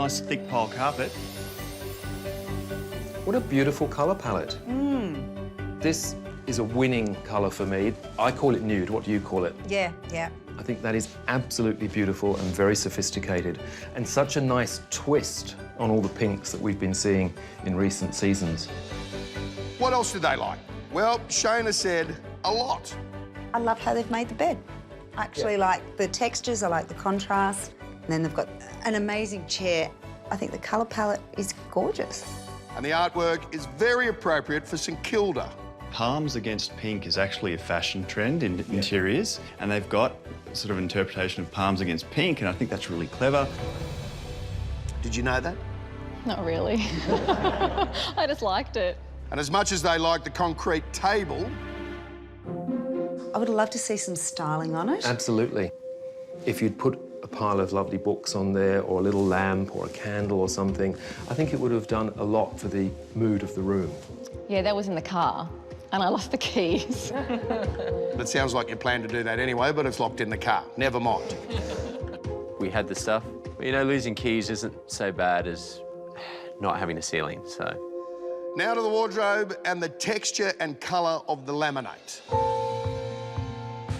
Nice thick pile carpet. What a beautiful colour palette. This is a winning colour for me. I call it nude. What do you call it? Yeah, yeah. I think that is absolutely beautiful and very sophisticated, and such a nice twist on all the pinks that we've been seeing in recent seasons. What else did they like? Well, Shayna said a lot. I love how they've made the bed. I actually like the textures, I like the contrast. And then they've got an amazing chair. I think the colour palette is gorgeous. And the artwork is very appropriate for St Kilda. Palms against pink is actually a fashion trend in interiors, and they've got sort of interpretation of palms against pink, and I think that's really clever. Did you know that? Not really. I just liked it. And as much as they liked the concrete table... I would love to see some styling on it. Absolutely. If you'd put a pile of lovely books on there, or a little lamp or a candle or something, I think it would have done a lot for the mood of the room. Yeah, that was in the car, and I lost the keys. It sounds like you plan to do that anyway, but it's locked in the car. Never mind. We had the stuff. You know, losing keys isn't so bad as not having a ceiling, so... Now to the wardrobe and the texture and colour of the laminate.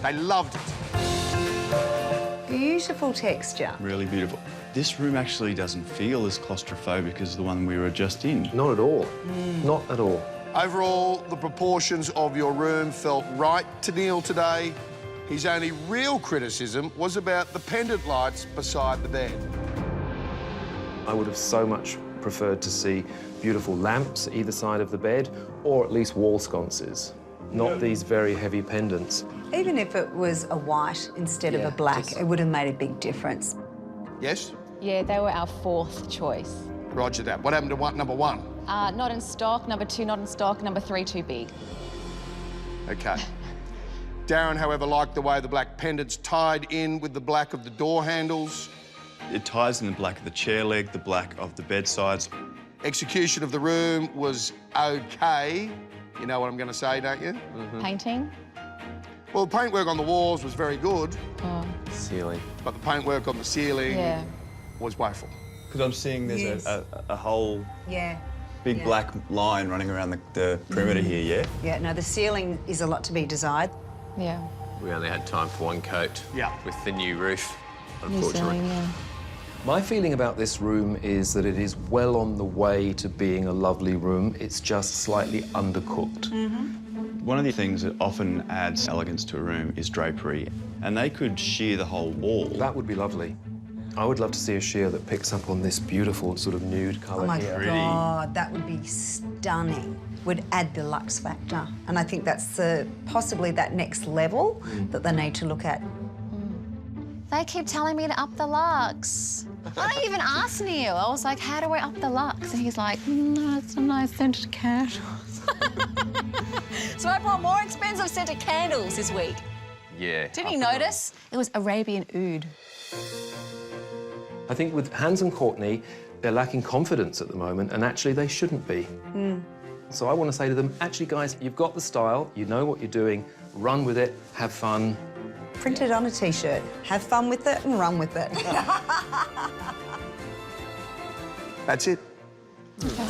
They loved it. Beautiful texture. Really beautiful. This room actually doesn't feel as claustrophobic as the one we were just in. Not at all. Not at all. Overall, the proportions of your room felt right to Neil today. His only real criticism was about the pendant lights beside the bed. I would have so much preferred to see beautiful lamps either side of the bed, or at least wall sconces, not these very heavy pendants. Even if it was a white instead of a black, it would have made a big difference. Yes? Yeah, they were our fourth choice. Roger that. What happened to number one? Not in stock. Number 2, not in stock. Number 3, too big. OK. Darren, however, liked the way the black pendants tied in with the black of the door handles. It ties in the black of the chair leg, the black of the bedsides. Execution of the room was OK. You know what I'm going to say, don't you? Painting? Well, the paintwork on the walls was very good. Oh. Ceiling. But the paintwork on the ceiling was woeful. Because I'm seeing there's a whole big black line running around the perimeter here, yeah? Yeah, no, the ceiling is a lot to be desired. Yeah. We only had time for one coat. With the new roof, unfortunately. New ceiling, My feeling about this room is that it is well on the way to being a lovely room. It's just slightly undercooked. One of the things that often adds elegance to a room is drapery, and they could sheer the whole wall. That would be lovely. I would love to see a sheer that picks up on this beautiful sort of nude colour Oh, my here. God, that would be stunning. Would add the luxe factor. And I think that's possibly that next level that they need to look at. They keep telling me to up the lux. I didn't even ask Neil. I was like, how do I up the lux? And he's like, no, it's a nice scented candles. So I brought more expensive scented candles this week. Yeah. Didn't you notice? It was Arabian oud. I think with Hans and Courtney, they're lacking confidence at the moment, and actually they shouldn't be. So I want to say to them, actually, guys, you've got the style, you know what you're doing, run with it, have fun. Print it on a T-shirt. Have fun with it and run with it. That's it. Okay.